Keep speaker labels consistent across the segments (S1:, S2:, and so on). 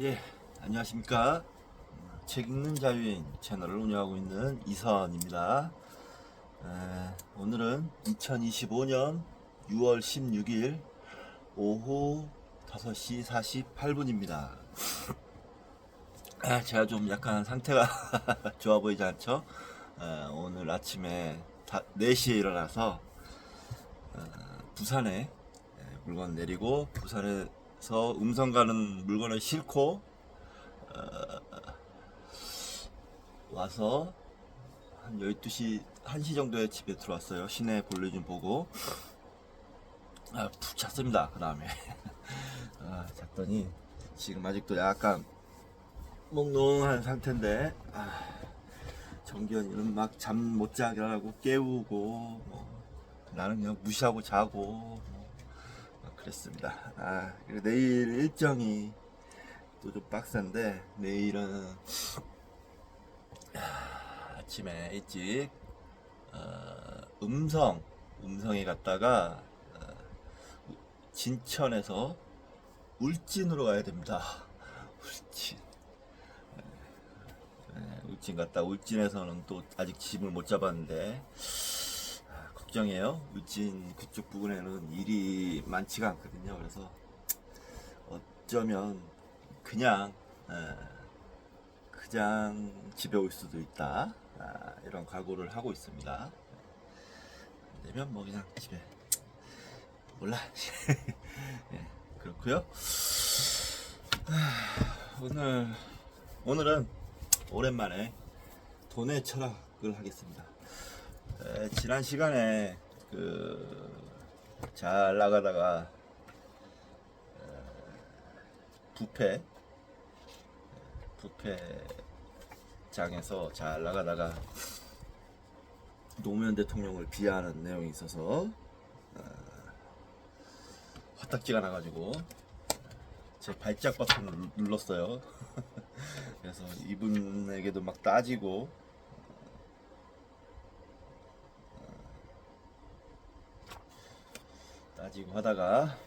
S1: 예, 안녕하십니까. 책 읽는 자유인 채널을 운영하고 있는 이선입니다. 오늘은 2025년 6월 16일 오후 5시 48분입니다. 제가 좀 약간 상태가 좋아 보이지 않죠? 오늘 아침에 4시에 일어나서 부산에 물건 내리고 부산에서 음성 가는 물건을 싣고 와서 한 12시, 1시 정도에 집에 들어왔어요. 시내 볼일 좀 보고. 푹 잤습니다. 그 다음에. 잤더니 지금 아직도 약간 몽롱한 상태인데, 정기현이는 막 잠 못 자게 하고 깨우고, 나는 그냥 무시하고 자고, 막 그랬습니다. 그리고 내일 일정이 또 좀 빡센데, 내일은 아침에 일찍 음성에 갔다가 진천에서 울진으로 가야 됩니다. 울진. 울진 갔다 울진에서는 또 아직 짐을 못 잡았는데 걱정이에요. 울진 그쪽 부근에는 일이 많지가 않거든요. 그래서 어쩌면 그냥 집에 올 수도 있다. 이런 각오를 하고 있습니다. 안 되면 뭐 그냥 집에 몰라. 예, 그렇고요. 오늘은 오랜만에 돈의 철학을 하겠습니다. 지난 시간에 잘 나가다가 부패장에서 잘 나가다가 노무현 대통령을 비하하는 내용이 있어서 화딱지가 나가지고 제 발작 버튼을 눌렀어요. 그래서 이분에게도 막 따지고 하다가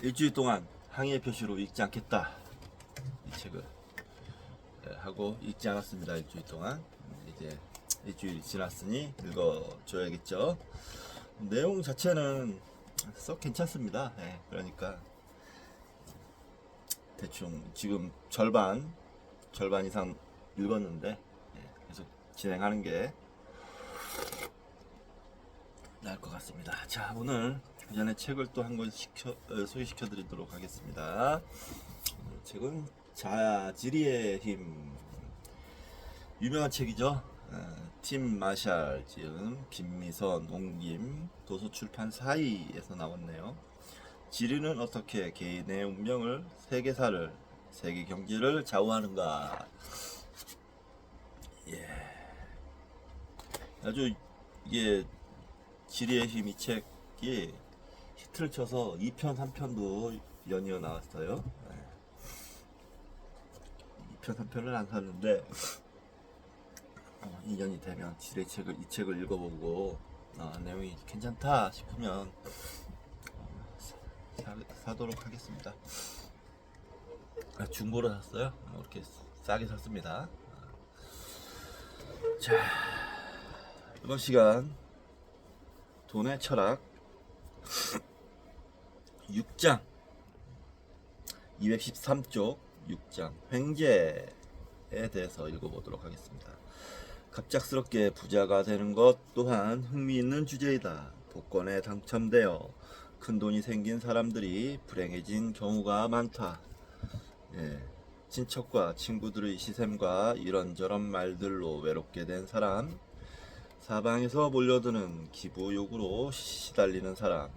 S1: 일주일 동안 항의의 표시로 읽지 않겠다, 이 책을 하고 읽지 않았습니다. 일주일 동안. 이제 일주일이 지났으니 읽어줘야겠죠. 내용 자체는 썩 괜찮습니다. 그러니까 대충 지금 절반 이상 읽었는데 계속 진행하는 게 나을 것 같습니다. 자, 오늘 그 전에 책을 또 한 권 소개시켜 드리도록 하겠습니다. 책은 자지리의 힘, 유명한 책이죠. 팀 마샬 지음, 김미선, 옹김, 도서출판 사이에서 나왔네요. 지리는 어떻게 개인의 운명을, 세계사를, 세계 경제를 좌우하는가. 아주 이게 지리의 힘, 이 책이 히트를 쳐서 2편, 3편도 연이어 나왔어요. 2편, 3편을 안 샀는데 2년이 되면 이 책을 읽어보고 내용이 괜찮다 싶으면 사도록 하겠습니다. 중고로 샀어요. 이렇게 싸게 샀습니다. 자, 이번 시간 돈의 철학 6장 213쪽 6장 횡재에 대해서 읽어보도록 하겠습니다. 갑작스럽게 부자가 되는 것 또한 흥미있는 주제이다. 복권에 당첨되어 큰 돈이 생긴 사람들이 불행해진 경우가 많다. 친척과 친구들의 시샘과 이런저런 말들로 외롭게 된 사람, 사방에서 몰려드는 기부 요구로 시달리는 사람,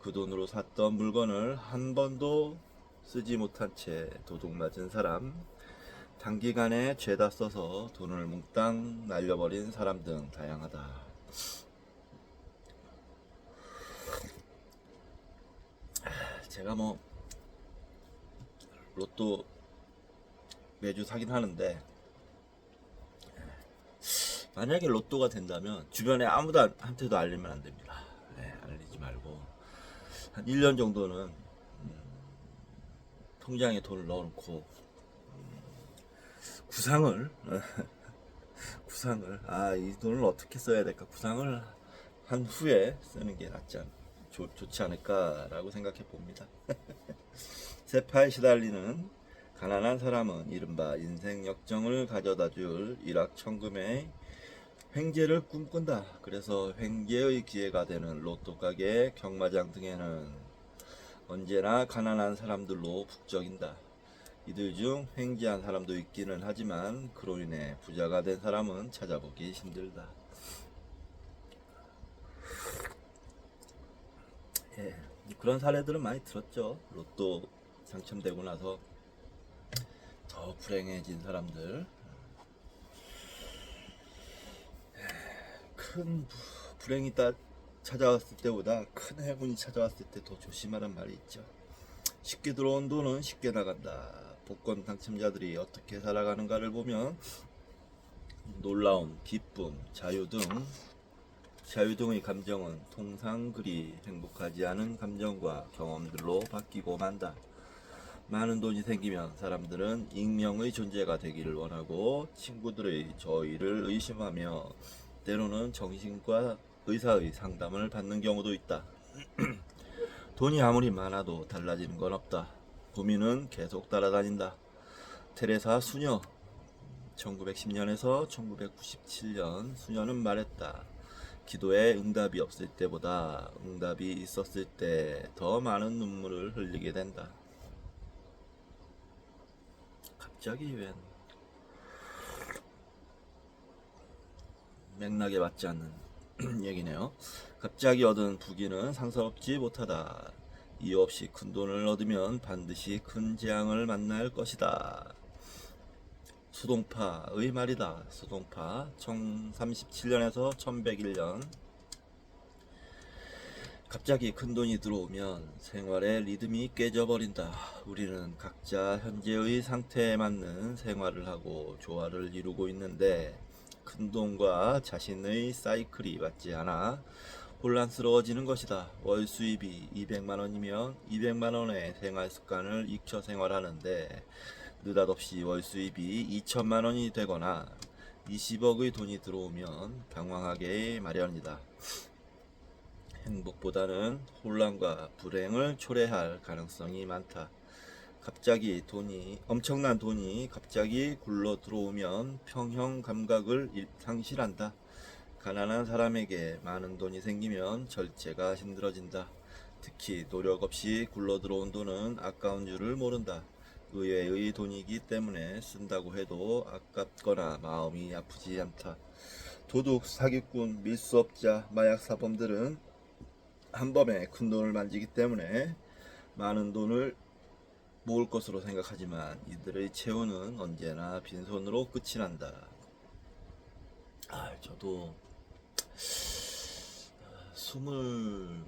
S1: 그 돈으로 샀던 물건을 한 번도 쓰지 못한 채 도둑맞은 사람, 단기간에 죄다 써서 돈을 몽땅 날려버린 사람 등 다양하다. 제가 로또 매주 사긴 하는데, 만약에 로또가 된다면 주변에 아무도 한테도 알리면 안 됩니다. 알리지 말고 한 1년 정도는 통장에 돈을 넣어놓고 구상을 이 돈을 어떻게 써야 될까 구상을 한 후에 쓰는 게 좋지 않을까라고 생각해 봅니다. 세파에 시달리는 가난한 사람은 이른바 인생 역정을 가져다 줄 일확천금의 횡재를 꿈꾼다. 그래서 횡재의 기회가 되는 로또 가게, 경마장 등에는 언제나 가난한 사람들로 북적인다. 이들 중 횡재한 사람도 있기는 하지만 그로 인해 부자가 된 사람은 찾아보기 힘들다. 예, 그런 사례들은 많이 들었죠. 로또 당첨되고 나서 더 불행해진 사람들. 큰 불행이 찾아왔을 때보다 큰 행운이 찾아왔을 때 더 조심하란 말이 있죠. 쉽게 들어온 돈은 쉽게 나간다. 복권 당첨자들이 어떻게 살아가는가를 보면 놀라움, 기쁨, 자유 등의 감정은 통상 그리 행복하지 않은 감정과 경험들로 바뀌고 만다. 많은 돈이 생기면 사람들은 익명의 존재가 되기를 원하고 친구들의 저의를 의심하며 때로는 정신과 의사의 상담을 받는 경우도 있다. 돈이 아무리 많아도 달라지는 건 없다. 고민은 계속 따라다닌다. 테레사 수녀 1910년에서 1997년 수녀는 말했다. 기도에 응답이 없을 때보다 응답이 있었을 때 더 많은 눈물을 흘리게 된다. 갑자기 웬 맥락에 맞지 않는 얘기네요. 갑자기 얻은 부귀는 상사롭지 못하다. 이유 없이 큰 돈을 얻으면 반드시 큰 재앙을 만날 것이다. 수동파의 말이다. 수동파 1037년에서 1101년. 갑자기 큰 돈이 들어오면 생활의 리듬이 깨져버린다. 우리는 각자 현재의 상태에 맞는 생활을 하고 조화를 이루고 있는데 큰 돈과 자신의 사이클이 맞지 않아 혼란스러워지는 것이다. 월 수입이 200만 원이면 200만 원의 생활 습관을 익혀 생활하는데 느닷없이 월 수입이 2천만 원이 되거나 20억의 돈이 들어오면 당황하게 마련이다. 행복보다는 혼란과 불행을 초래할 가능성이 많다. 갑자기 엄청난 돈이 갑자기 굴러 들어오면 평형 감각을 상실한다. 가난한 사람에게 많은 돈이 생기면 절제가 힘들어진다. 특히 노력 없이 굴러 들어온 돈은 아까운 줄을 모른다. 의외의 돈이기 때문에 쓴다고 해도 아깝거나 마음이 아프지 않다. 도둑, 사기꾼, 밀수업자, 마약 사범들은 한 번에 큰 돈을 만지기 때문에 많은 돈을 모을 것으로 생각하지만 이들의 최후는 언제나 빈손으로 끝이 난다. 저도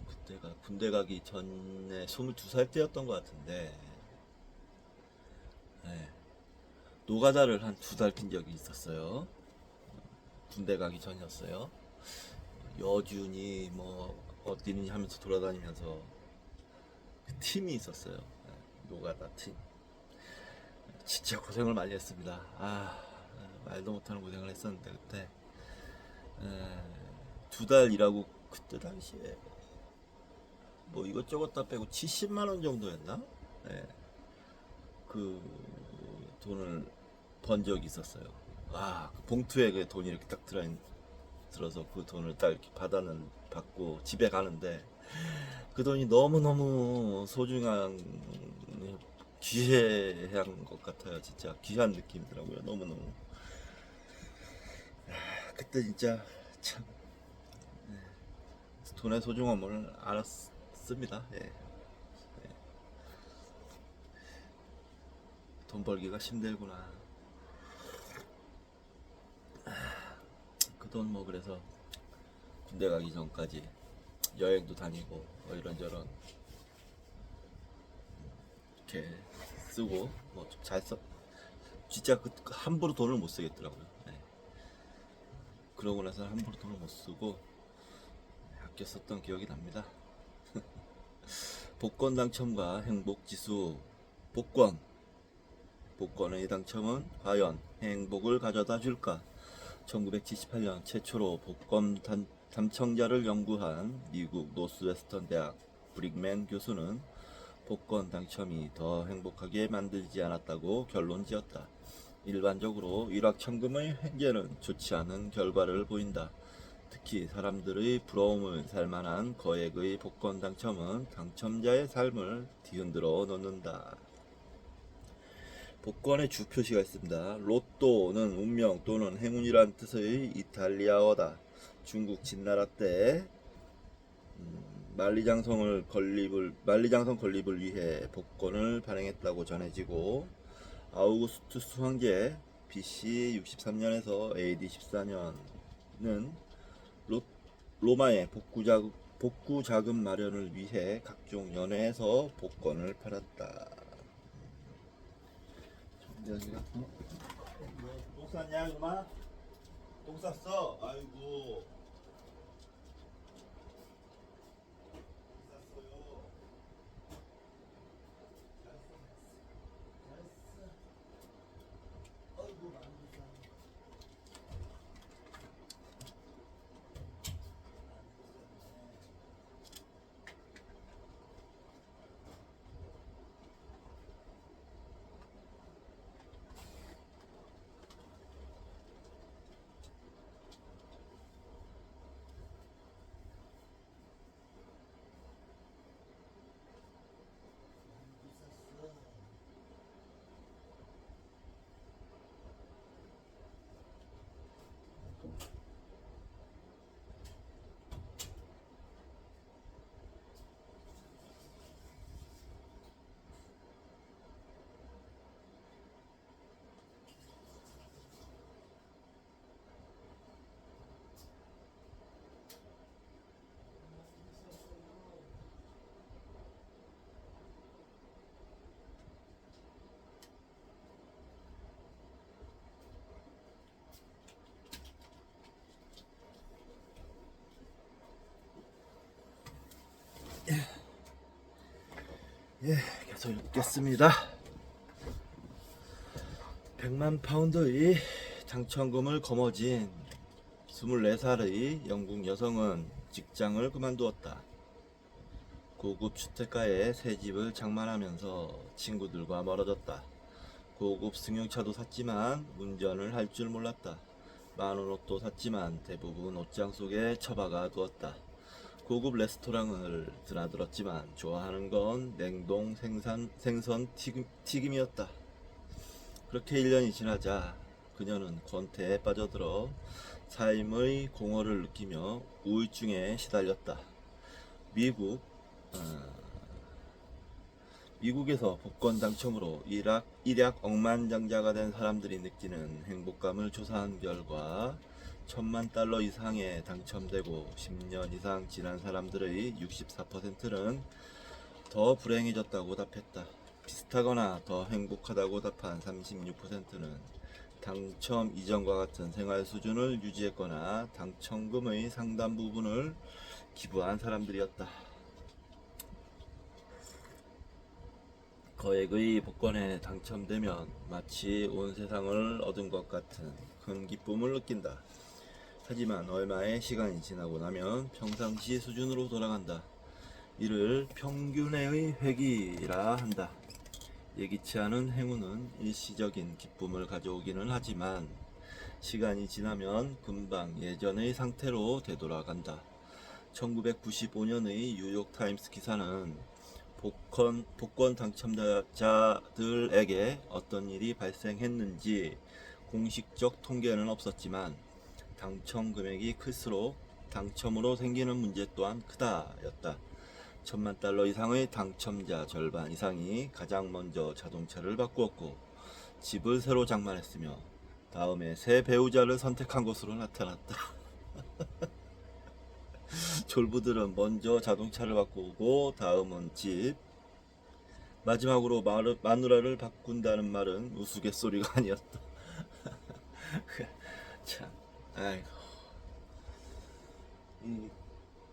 S1: 그때가 군대 가기 전에 22살 때였던 것 같은데 노가다를 한 2달 핀 적이 있었어요. 군대 가기 전이었어요. 여준이 어디니 하면서 돌아다니면서 팀이 있었어요. 노가다 팀. 진짜 고생을 많이 했습니다. 말도 못하는 고생을 했었는데 그때 2달 일하고 그때 당시에 이것저것 다 빼고 70만 원 정도였나? 그 돈을 번 적이 있었어요. 그 봉투에 그 돈이 이렇게 딱 들어서 그 돈을 딱 이렇게 받고 집에 가는데 그 돈이 너무너무 소중한 귀한 것 같아요. 진짜 귀한 느낌이더라고요. 너무너무. 그때 진짜 참 돈의 소중함을 알았습니다. 돈 벌기가 힘들구나. 그 돈 그래서 군대 가기 전까지 여행도 다니고 이런저런 이렇게 쓰고 좀 잘 진짜 함부로 돈을 못 쓰겠더라고요. 그러고 나서 함부로 돈을 못 쓰고 아껴 썼던 기억이 납니다. 복권 당첨과 행복지수. 복권의 당첨은 과연 행복을 가져다 줄까? 1978년 최초로 복권 당첨자를 연구한 미국 노스웨스턴 대학 브릭맨 교수는 복권 당첨이 더 행복하게 만들지 않았다고 결론지었다. 일반적으로 일확천금의 횡재는 좋지 않은 결과를 보인다. 특히 사람들의 부러움을 살만한 거액의 복권 당첨은 당첨자의 삶을 뒤흔들어 놓는다. 복권의 주 표시가 있습니다. 로또는 운명 또는 행운이란 뜻의 이탈리아어다. 중국 진나라 때 만리장성 건립을 위해 복권을 발행했다고 전해지고, 아우구스투스 황제 BC 63년에서 AD 14년은 로마의 복구 자금 마련을 위해 각종 연회에서 복권을 팔았다. 똥 쌌냐 그만? 똥 쌌어? 아이고. 쌌어요. 아이고 많이 쌌네. 예, 계속 읽겠습니다. 100만 파운드의 당첨금을 거머쥔 24살의 영국 여성은 직장을 그만두었다. 고급 주택가에 새 집을 장만하면서 친구들과 멀어졌다. 고급 승용차도 샀지만 운전을 할 줄 몰랐다. 많은 옷도 샀지만 대부분 옷장 속에 처박아 두었다. 고급 레스토랑을 드나들었지만 좋아하는 건 냉동 생선 튀김이었다. 그렇게 1년이 지나자 그녀는 권태에 빠져들어 삶의 공허를 느끼며 우울증에 시달렸다. 미국에서 복권 당첨으로 일약 억만장자가 된 사람들이 느끼는 행복감을 조사한 결과 $10,000 이상에 당첨되고 10년 이상 지난 사람들의 64%는 더 불행해졌다고 답했다. 비슷하거나 더 행복하다고 답한 36%는 당첨 이전과 같은 생활 수준을 유지했거나 당첨금의 상당 부분을 기부한 사람들이었다. 거액의 복권에 당첨되면 마치 온 세상을 얻은 것 같은 큰 기쁨을 느낀다. 하지만 얼마의 시간이 지나고 나면 평상시 수준으로 돌아간다. 이를 평균의 회귀라 한다. 예기치 않은 행운은 일시적인 기쁨을 가져오기는 하지만 시간이 지나면 금방 예전의 상태로 되돌아간다. 1995년의 뉴욕타임스 기사는 복권 당첨자들에게 어떤 일이 발생했는지 공식적 통계는 없었지만 당첨 금액이 클수록 당첨으로 생기는 문제 또한 크다였다. $10,000 이상의 당첨자 절반 이상이 가장 먼저 자동차를 바꾸었고 집을 새로 장만했으며 다음에 새 배우자를 선택한 것으로 나타났다. 졸부들은 먼저 자동차를 바꾸고 다음은 집, 마지막으로 마누라를 바꾼다는 말은 우스갯소리가 아니었다. 참, 아이고.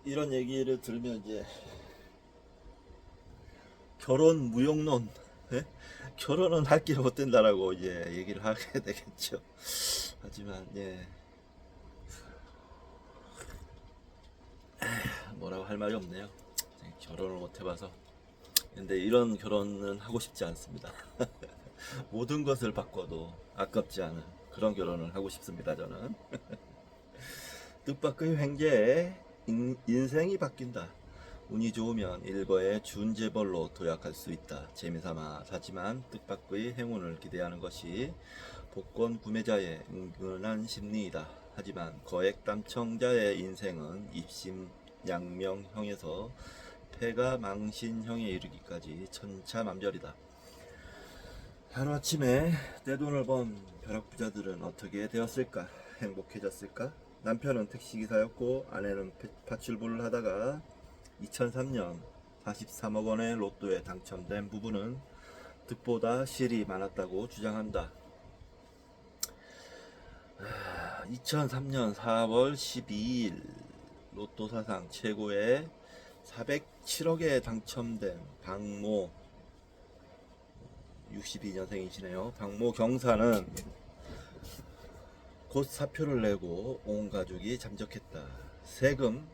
S1: 이런 얘기를 들으면 이제 결혼 무용론, 예? 결혼은 할 길 못 된다라고 이제 얘기를 하게 되겠죠. 하지만 예, 뭐라고 할 말이 없네요. 결혼을 못 해봐서. 근데 이런 결혼은 하고 싶지 않습니다. 모든 것을 바꿔도 아깝지 않은 그런 결혼을 하고 싶습니다. 저는. 뜻밖의 횡재에 인생이 바뀐다. 운이 좋으면 일거에 준재벌로 도약할 수 있다. 재미삼아 사지만 뜻밖의 행운을 기대하는 것이 복권 구매자의 은근한 심리이다. 하지만 거액 당첨자의 인생은 입심양명형에서 패가망신형에 이르기까지 천차만별이다. 하루아침에 떼돈을 번 벼락부자들은 어떻게 되었을까? 행복해졌을까? 남편은 택시기사였고 아내는 파출부를 하다가 2003년 43억 원의 로또에 당첨된 부부는 득보다 실이 많았다고 주장한다. 2003년 4월 12일 로또 사상 최고의 407억에 당첨된 박모 62년생이시네요. 박모 경사는 곧 사표를 내고 온 가족이 잠적했다. 세금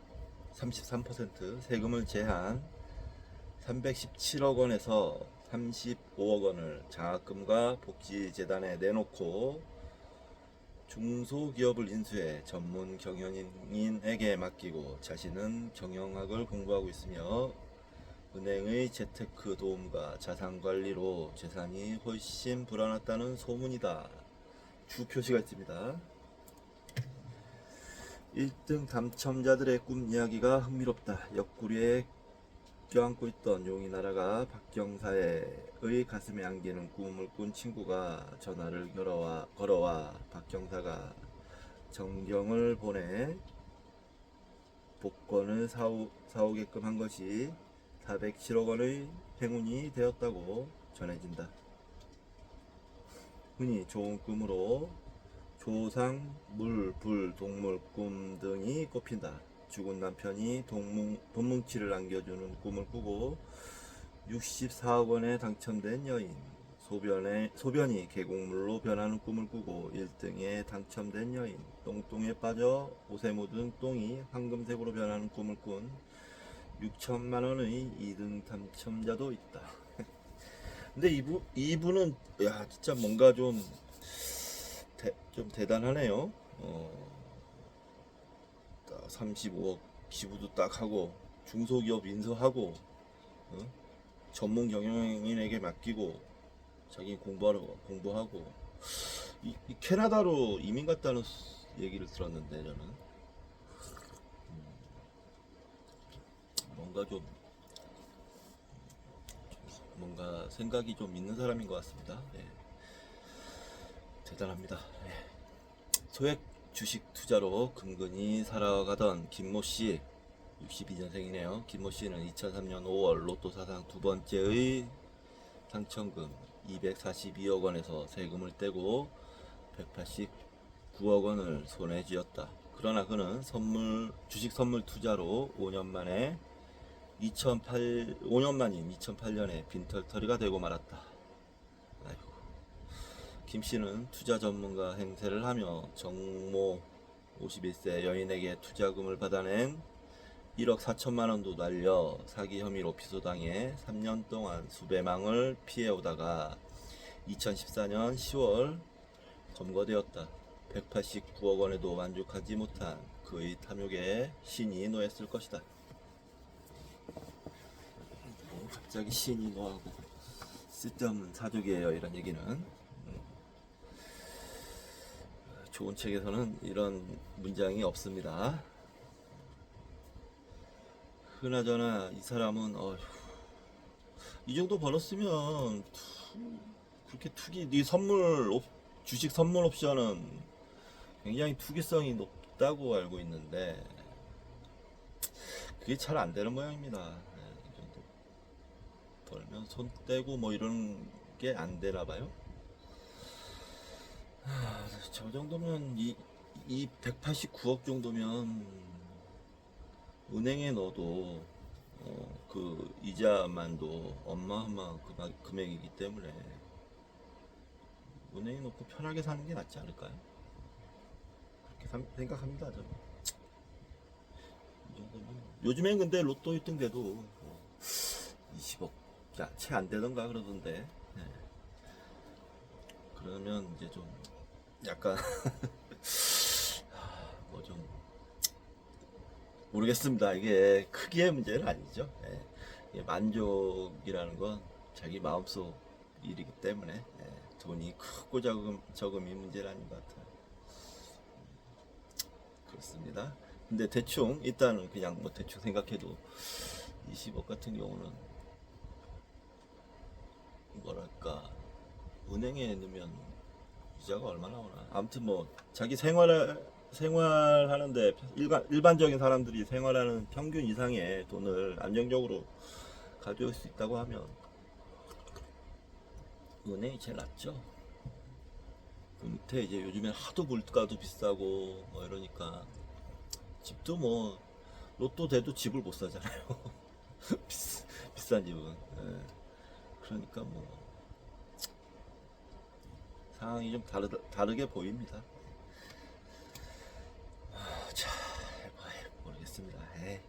S1: 33% 세금을 제한 317억 원에서 35억 원을 장학금과 복지재단에 내놓고 중소기업을 인수해 전문 경영인에게 맡기고 자신은 경영학을 공부하고 있으며 은행의 재테크 도움과 자산관리로 재산이 훨씬 불어났다는 소문이다. 주 표시가 있습니다. 1등 당첨자들의 꿈 이야기가 흥미롭다. 옆구리에 껴안고 있던 용이 날아가 박경사의 가슴에 안기는 꿈을 꾼 친구가 전화를 걸어와 박경사가 정경을 보내 복권을 사오게끔 한 것이 407억 원의 행운이 되었다고 전해진다. 흔히 좋은 꿈으로 조상, 물, 불, 동물 꿈 등이 꼽힌다. 죽은 남편이 돈뭉치를 안겨주는 꿈을 꾸고 64억 원에 당첨된 여인, 소변이 계곡물로 변하는 꿈을 꾸고 1등에 당첨된 여인, 똥똥에 빠져 옷에 묻은 똥이 황금색으로 변하는 꿈을 꾼 6천만 원의 2등 당첨자도 있다. 근데 이분은 야 진짜 뭔가 좀 대단하네요. 35억 기부도 딱 하고 중소기업 인수하고 전문 경영인에게 맡기고 자기 공부하고 이 캐나다로 이민 갔다는 얘기를 들었는데 저는 뭔가 생각이 좀 있는 사람인 것 같습니다. 예. 대단합니다. 예. 소액 주식 투자로 근근히 살아가던 김모 씨, 62년생이네요. 김모 씨는 2003년 5월 로또 사상 두 번째의 당첨금 242억 원에서 세금을 떼고 189억 원을 손에 쥐었다. 그러나 그는 주식 선물 투자로 5년 만인 2008년에 빈털터리가 되고 말았다. 아이고. 김 씨는 투자 전문가 행세를 하며 정모 51세 여인에게 투자금을 받아낸 1억 4천만 원도 날려 사기 혐의로 기소당해 3년 동안 수배망을 피해오다가 2014년 10월 검거되었다. 189억 원에도 만족하지 못한 그의 탐욕에 신이 노했을 것이다. 갑자기 신이 노하고 쓸데없는 사족이에요 이런 얘기는. 좋은 책에서는 이런 문장이 없습니다. 그나저나 이 사람은 이 정도 벌었으면 그렇게 이 주식 선물 옵션은 굉장히 투기성이 높다고 알고 있는데 그게 잘 안 되는 모양입니다. 이 정도 벌면 손 떼고 뭐 이런 게 안 되나 봐요. 저 정도면 이 189억 정도면 은행에 넣어도 그 이자만도 어마어마한 금액이기 때문에 은행에 놓고 편하게 사는 게 낫지 않을까요? 그렇게 생각합니다, 저는. 이 정도면. 요즘엔 근데 로또 1등 돼도 20억 채 안 되던가 그러던데. 네. 그러면 이제 좀 약간 뭐 좀 모르겠습니다. 이게 크기의 문제는 아니죠. 예. 이게 만족이라는 건 자기 마음속 일이기 때문에 돈이 크고 적음이 문제는 아닌 것 같아요. 그렇습니다. 근데 대충 일단은 그냥 뭐 대충 생각해도 20억 같은 경우는 뭐랄까 은행에 넣으면 이자가 얼마나 오나. 아무튼 뭐 자기 생활하는데 일반적인 사람들이 생활하는 평균 이상의 돈을 안정적으로 가져올 수 있다고 하면 은행이 제일 낫죠. 그 밑에 이제 요즘엔 하도 물가도 비싸고 뭐 이러니까 집도 뭐 로또 돼도 집을 못 사잖아요. 비싼 집은. 예. 그러니까 뭐 상황이 좀 다르게 보입니다. 자, 모르겠습니다. 에이.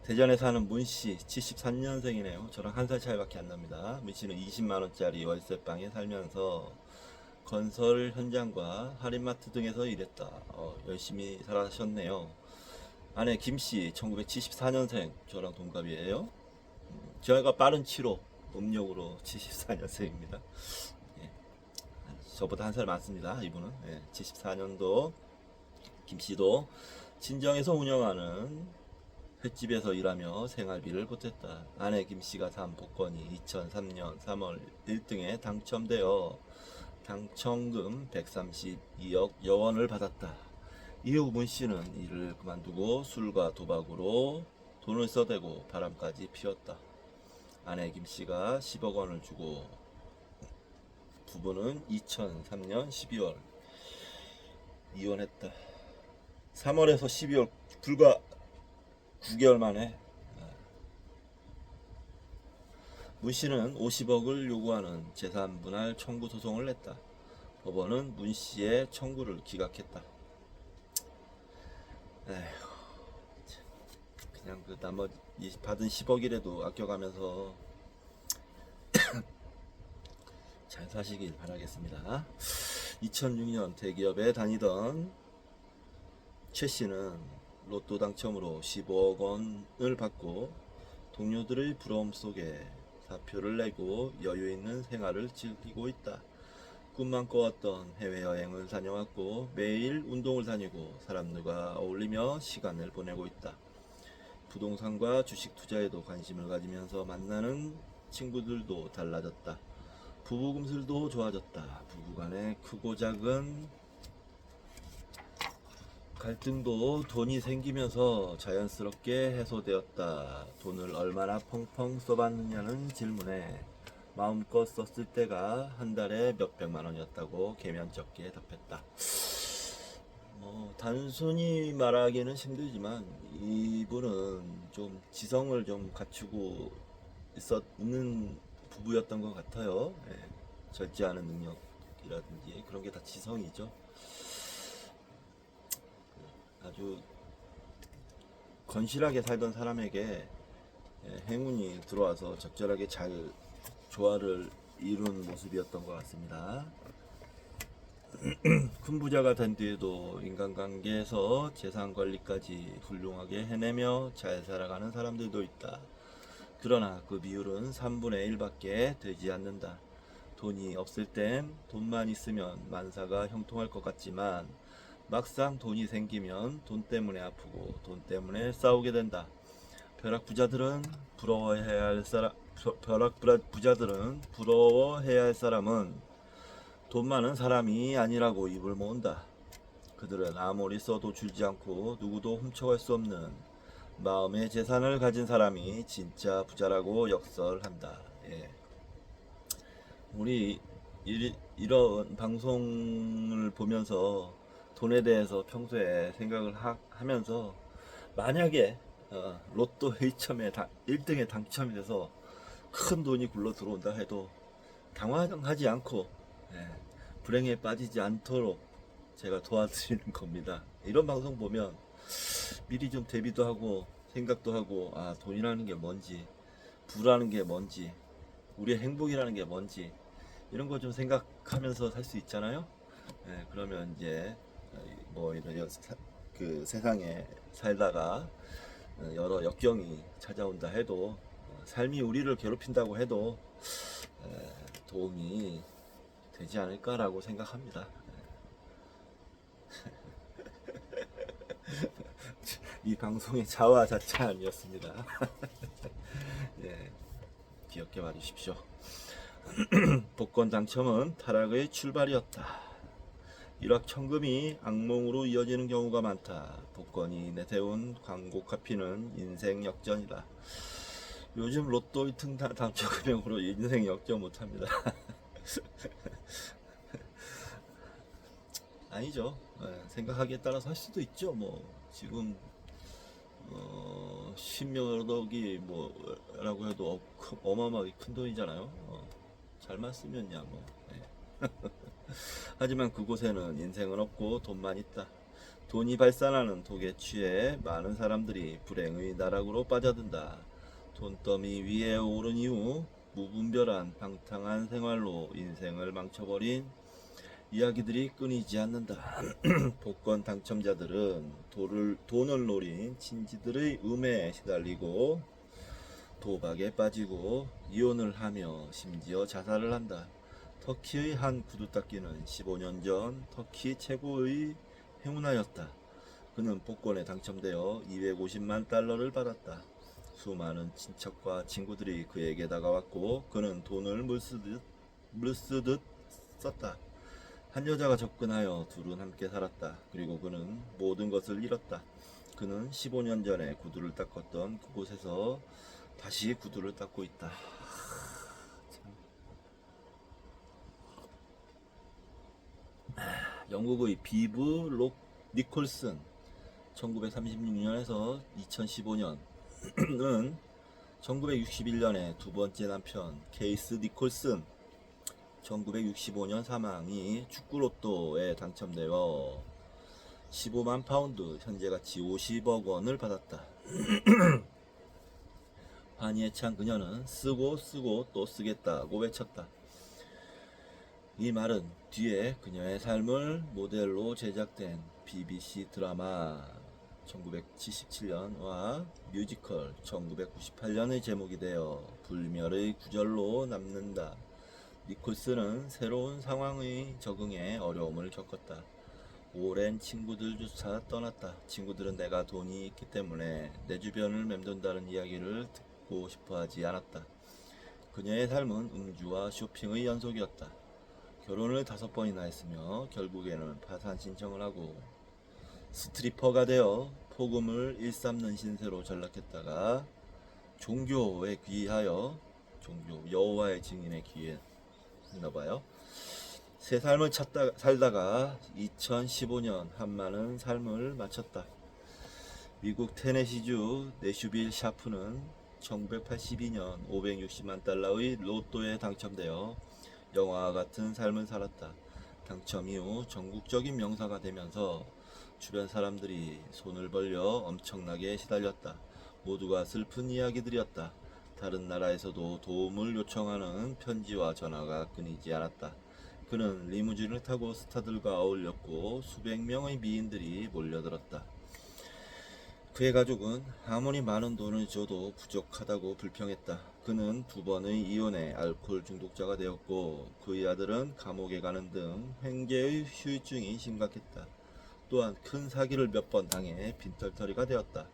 S1: 대전에 사는 문씨 73년생이네요. 저랑 한 살 차이밖에 안 납니다. 문씨는 20만원짜리 월세방에 살면서 건설 현장과 할인마트 등에서 일했다. 열심히 살아셨네요. 아내 김씨 1974년생, 저랑 동갑이에요. 저희가 빠른 7호 음력으로 74년생입니다. 저보다 한 살 많습니다. 이분은 74년도. 김씨도 친정에서 운영하는 횟집에서 일하며 생활비를 보탰다. 아내 김씨가 산 복권이 2003년 3월 1등에 당첨되어 당첨금 132억 여원을 받았다. 이후 문씨는 일을 그만두고 술과 도박으로 돈을 써대고 바람까지 피웠다. 아내 김씨가 10억 원을 주고 부부는 2003년 12월 이혼했다. 3월에서 12월 불과 9개월 만에 문씨는 50억을 요구하는 재산분할 청구 소송을 냈다. 법원은 문씨의 청구를 기각했다. 에휴, 그냥 그 나머지 받은 10억이라도 아껴가면서 잘 사시길 바라겠습니다. 2006년 대기업에 다니던 최 씨는 로또 당첨으로 15억 원을 받고 동료들의 부러움 속에 사표를 내고 여유 있는 생활을 즐기고 있다. 꿈만 꿔왔던 해외여행을 다녀왔고 매일 운동을 다니고 사람들과 어울리며 시간을 보내고 있다. 부동산과 주식 투자에도 관심을 가지면서 만나는 친구들도 달라졌다. 부부 금슬도 좋아졌다. 부부간의 크고 작은 갈등도 돈이 생기면서 자연스럽게 해소되었다. 돈을 얼마나 펑펑 써봤느냐는 질문에 마음껏 썼을 때가 한 달에 몇백만 원이었다고 개면쩍게 답했다. 단순히 말하기는 힘들지만 이분은 좀 지성을 좀 갖추고 있는 부부였던 것 같아요. 절제하는 능력이라든지 그런 게 다 지성이죠. 아주 건실하게 살던 사람에게 행운이 들어와서 적절하게 잘 조화를 이룬 모습이었던 것 같습니다. 큰 부자가 된 뒤에도 인간관계에서 재산관리까지 훌륭하게 해내며 잘 살아가는 사람들도 있다. 그러나 그 비율은 3분의 1밖에 되지 않는다. 돈이 없을 땐 돈만 있으면 만사가 형통할 것 같지만 막상 돈이 생기면 돈 때문에 아프고 돈 때문에 싸우게 된다. 벼락부자들은 부러워해야 할 사람은 돈 많은 사람이 아니라고 입을 모은다. 그들은 아무리 써도 줄지 않고 누구도 훔쳐갈 수 없는 마음의 재산을 가진 사람이 진짜 부자라고 역설한다. 우리 이런 방송을 보면서 돈에 대해서 평소에 생각을 하면서 만약에 로또 1등에 당첨이 돼서 큰 돈이 굴러 들어온다 해도 당황하지 않고, 예, 불행에 빠지지 않도록 제가 도와드리는 겁니다. 이런 방송 보면 미리 좀 대비도 하고 생각도 하고, 돈이라는 게 뭔지, 부라는 게 뭔지, 우리의 행복이라는 게 뭔지, 이런 거 좀 생각하면서 살 수 있잖아요. 예, 그러면 이제 뭐 이런 그 세상에 살다가 여러 역경이 찾아온다 해도, 삶이 우리를 괴롭힌다고 해도 도움이 되지 않을까라고 생각합니다. 이 방송의 자화자찬이었습니다. 예, 귀엽게 봐주십시오. 복권 당첨은 타락의 출발이었다. 일확천금이 악몽으로 이어지는 경우가 많다. 복권이 내세운 광고 카피는 인생 역전이다. 요즘 로또 1등 당첨 금액으로 인생 역전 못합니다. 아니죠. 생각하기에 따라서 할 수도 있죠. 뭐 지금 10몇억이 뭐라고 해도 어마어마하게 큰 돈이잖아요. 잘만 쓰면야 뭐. 예. 하지만 그곳에는 인생은 없고 돈만 있다. 돈이 발산하는 독에 취해 많은 사람들이 불행의 나락으로 빠져든다. 돈더미 위에 오른 이후 무분별한 방탕한 생활로 인생을 망쳐버린 이야기들이 끊이지 않는다. 복권 당첨자들은 돈을 노린 친지들의 음해에 시달리고 도박에 빠지고 이혼을 하며 심지어 자살을 한다. 터키의 한 구두닦이는 15년 전 터키 최고의 행운아였다. 그는 복권에 당첨되어 250만 달러를 받았다. 수많은 친척과 친구들이 그에게 다가왔고 그는 돈을 물쓰듯 썼다. 한 여자가 접근하여 둘은 함께 살았다. 그리고 그는 모든 것을 잃었다. 그는 15년 전에 구두를 닦았던 그곳에서 다시 구두를 닦고 있다. 영국의 비브 록 니콜슨 1936년에서 2015년은 1961년에 두 번째 남편 케이스 니콜슨 1965년 사망이 축구로또에 당첨되어 15만 파운드 현재 가치 50억 원을 받았다. 환희에 찬 그녀는 쓰고 또 쓰겠다고 외쳤다. 이 말은 뒤에 그녀의 삶을 모델로 제작된 BBC 드라마 1977년과 뮤지컬 1998년의 제목이 되어 불멸의 구절로 남는다. 니콜슨은 새로운 상황의 적응에 어려움을 겪었다. 오랜 친구들조차 떠났다. 친구들은 내가 돈이 있기 때문에 내 주변을 맴돈다는 이야기를 듣고 싶어 하지 않았다. 그녀의 삶은 음주와 쇼핑의 연속이었다. 결혼을 5번이나 했으며 결국에는 파산 신청을 하고 스트리퍼가 되어 폭음을 일삼는 신세로 전락했다가 종교에 귀하여 여호와의 증인에 귀했나봐요. 새 삶을 살다가 2015년 한많은 삶을 마쳤다. 미국 테네시주 내슈빌 샤프는 1982년 560만 달러의 로또에 당첨되어 영화와 같은 삶을 살았다. 당첨 이후 전국적인 명사가 되면서 주변 사람들이 손을 벌려 엄청나게 시달렸다. 모두가 슬픈 이야기들이었다. 다른 나라에서도 도움을 요청하는 편지와 전화가 끊이지 않았다. 그는 리무진을 타고 스타들과 어울렸고 수백 명의 미인들이 몰려들었다. 그의 가족은 아무리 많은 돈을 줘도 부족하다고 불평했다. 그는 2번의 이혼에 알코올 중독자가 되었고 그의 아들은 감옥에 가는 등 횡재의 후유증이 심각했다. 또한 큰 사기를 몇 번 당해 빈털터리가 되었다.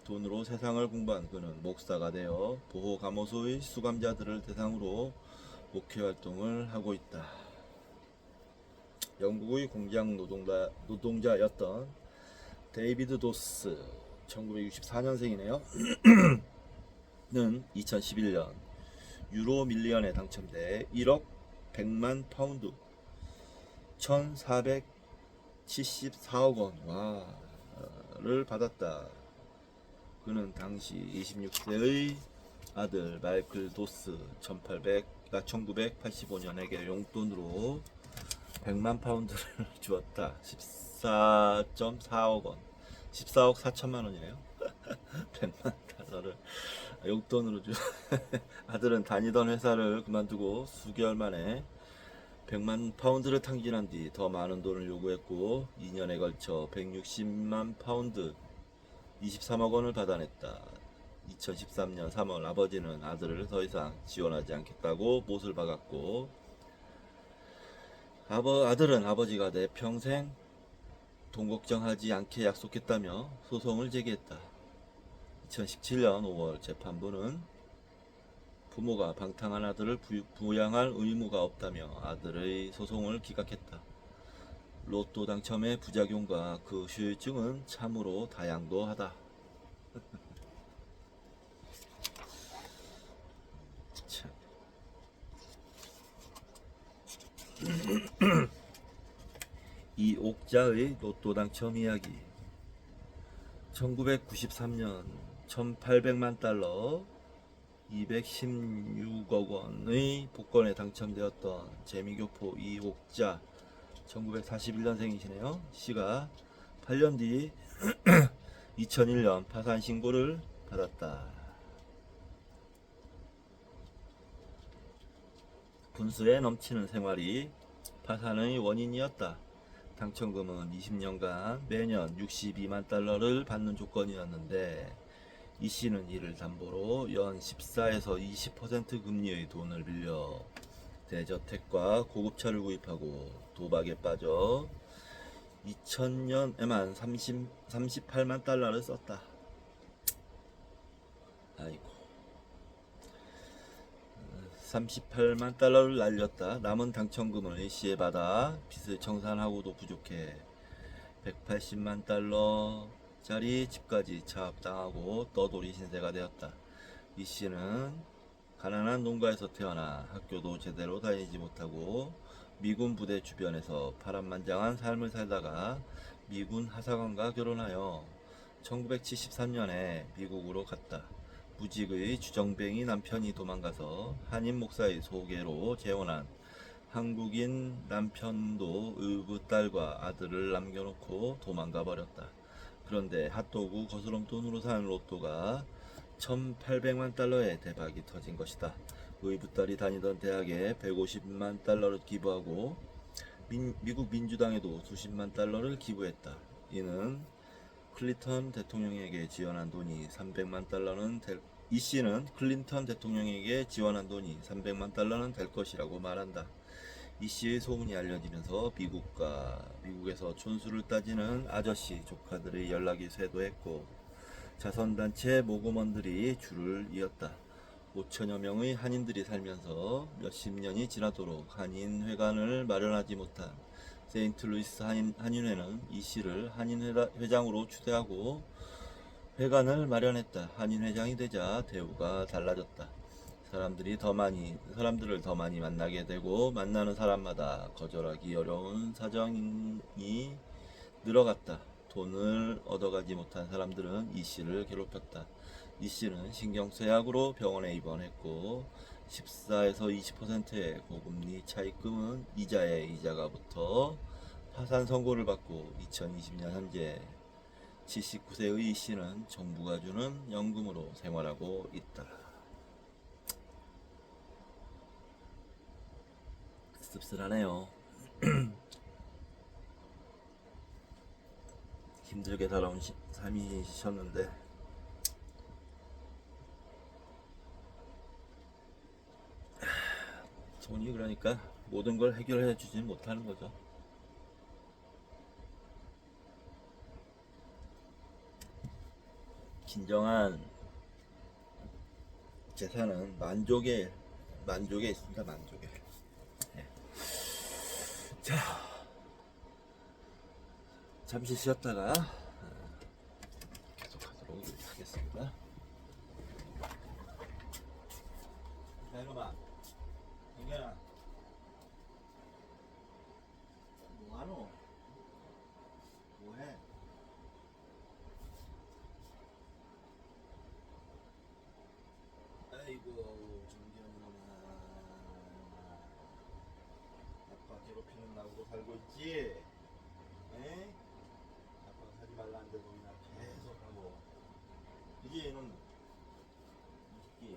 S1: 돈으로 세상을 공부한 그는 목사가 되어 보호감호소의 수감자들을 대상으로 목회활동을 하고 있다. 영국의 공장 노동자였던 데이비드 도스 1964년생이네요. 는 2011년 유로 밀리언에 당첨돼 1억 100만 파운드 1474억 원을 받았다. 그는 당시 26세의 아들 마이클 도스 1985년에게 용돈으로 100만 파운드를 주었다. 14.4억 원. 14억 4천만 원이네요. 100만 달러를 용돈으로 주. 아들은 다니던 회사를 그만두고 수개월 만에 100만 파운드를 탕진한 뒤 더 많은 돈을 요구했고 2년에 걸쳐 160만 파운드 23억 원을 받아냈다. 2013년 3월 아버지는 아들을 더 이상 지원하지 않겠다고 못을 박았고 아들은 아버지가 내 평생 돈 걱정하지 않게 약속했다며 소송을 제기했다. 2017년 5월 재판부는 부모가 방탕한 아들을 부양할 의무가 없다며 아들의 소송을 기각했다. 로또 당첨의 부작용과 그 후유증은 참으로 다양도하다. 이 옥자의 로또 당첨 이야기. 1993년 1800만 달러 216억 원의 복권에 당첨되었던 재미교포 이옥자 1941년생이시네요. 씨가 8년 뒤 2001년 파산 신고를 받았다. 분수에 넘치는 생활이 파산의 원인이었다. 당첨금은 20년간 매년 62만 달러를 받는 조건이었는데 이 씨는 이를 담보로 연 14에서 20% 금리의 돈을 빌려 대저택과 고급차를 구입하고 도박에 빠져 2000년에만 38만 달러를 썼다. 아이고. 38만 달러를 날렸다. 남은 당첨금을 A씨에 받아 빚을 청산하고도 부족해 180만 달러짜리 집까지 차압당하고 떠돌이 신세가 되었다. B씨는 가난한 농가에서 태어나 학교도 제대로 다니지 못하고 미군 부대 주변에서 파란만장한 삶을 살다가 미군 하사관과 결혼하여 1973년에 미국으로 갔다. 무직의 주정뱅이 남편이 도망가서 한인 목사의 소개로 재혼한 한국인 남편도 의붓 딸과 아들을 남겨놓고 도망가 버렸다. 그런데 핫도그 거스름돈으로 산 로또가 1800만 달러의 대박이 터진 것이다. 의붓 딸이 다니던 대학에 150만 달러를 기부하고 미국 민주당에도 수십만 달러를 기부했다. 이는 클린턴 대통령에게 지원한 돈이 300만 달러는 이 씨는 클린턴 대통령에게 지원한 돈이 300만 달러는 될 것이라고 말한다. 이 씨의 소문이 알려지면서 미국에서 촌수를 따지는 아저씨 조카들의 연락이 쇄도했고 자선단체 모금원들이 줄을 이었다. 5천여 명의 한인들이 살면서 몇십 년이 지나도록 한인회관을 마련하지 못한 세인트루이스 한인회는 이 씨를 한인회장으로 추대하고 회관을 마련했다. 한인회장이 되자 대우가 달라졌다. 사람들을 더 많이 만나게 되고 만나는 사람마다 거절하기 어려운 사정이 늘어갔다. 돈을 얻어가지 못한 사람들은 이 씨를 괴롭혔다. 이 씨는 신경쇠약으로 병원에 입원했고 14에서 20%의 고금리 차입금은 이자에 이자가 붙어 파산 선고를 받고 2020년 현재 79세의 이 씨는 정부가 주는 연금으로 생활하고 있다. 씁쓸하네요. 힘들게 살아온 삶이셨는데 돈이 그러니까 모든 걸 해결해 주지 못하는 거죠. 진정한 재산은 만족에 있습니다. 만족에. 네. 자, 잠시 쉬었다가 계속하도록 하겠습니다. 자, 이놈아, 경현아, 뭐하노? 뭐해? 아이고 정경아, 아빠 괴롭히는 나하고 살고 있지? 에? 아빠가 하지 말라는데도 그냥 계속 하고. 이게 얘는 이게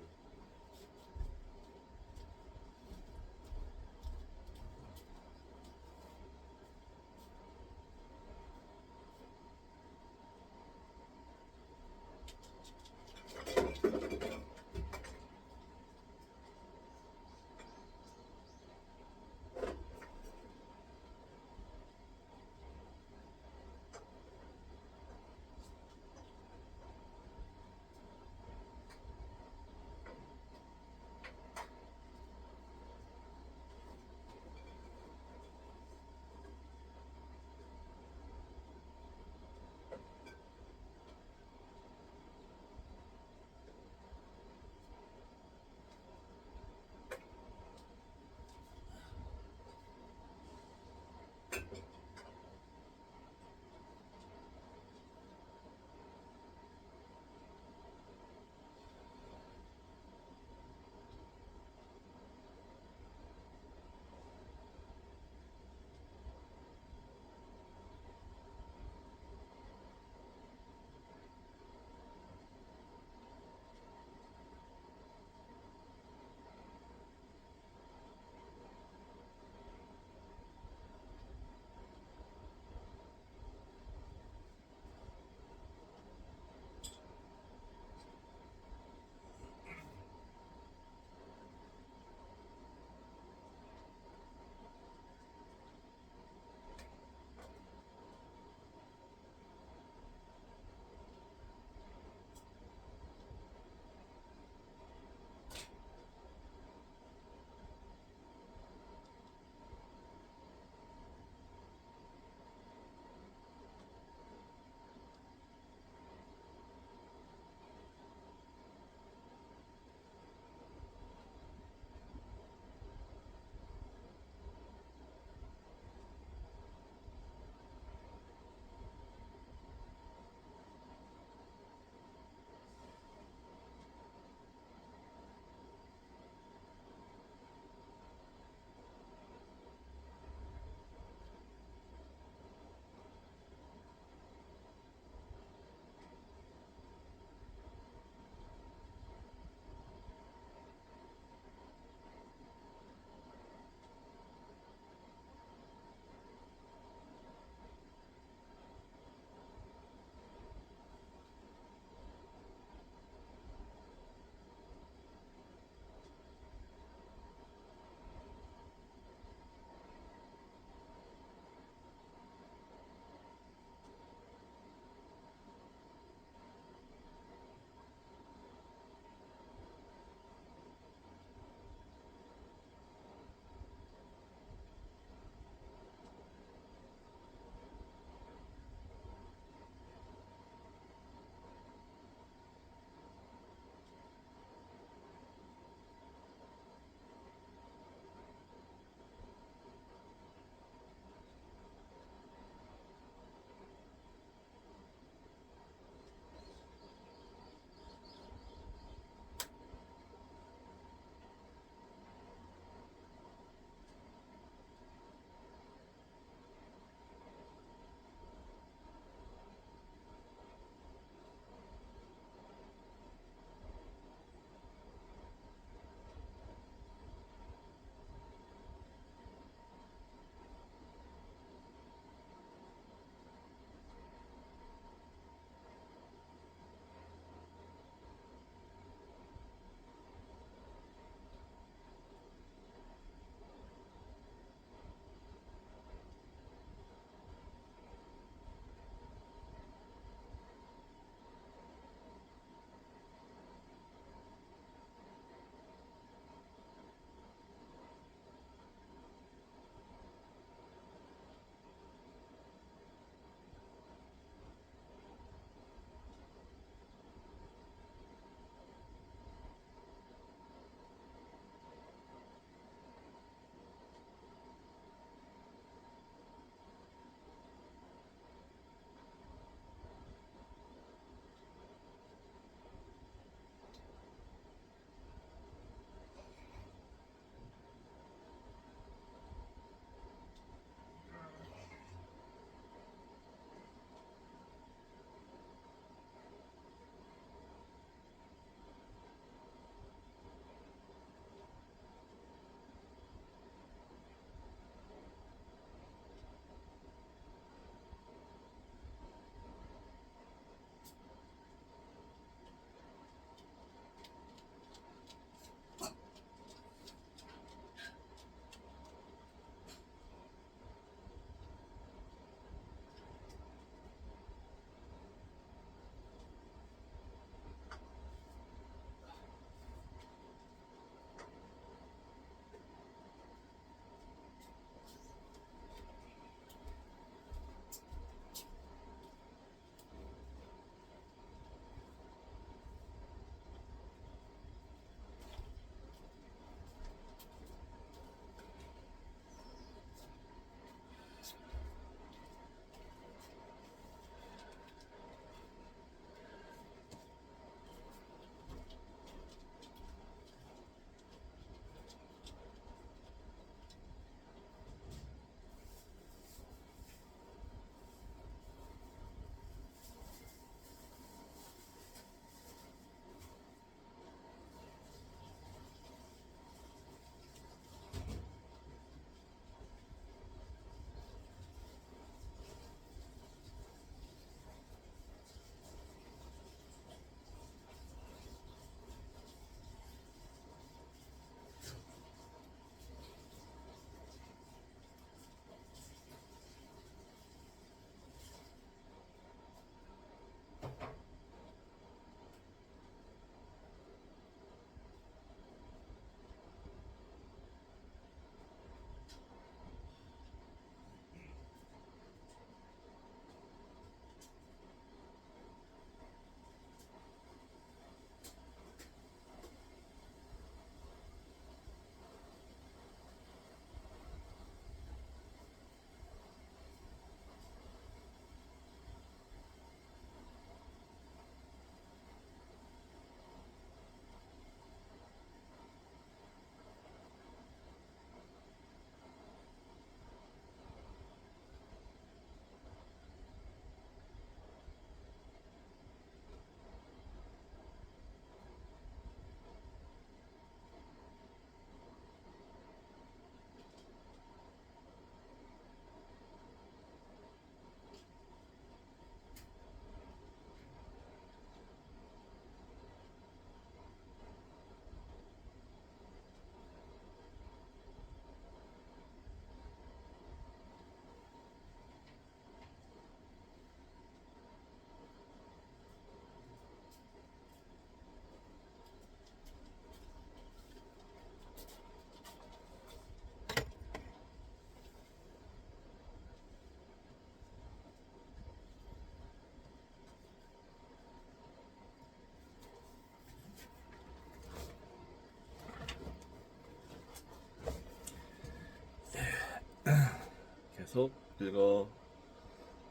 S1: 계속 읽어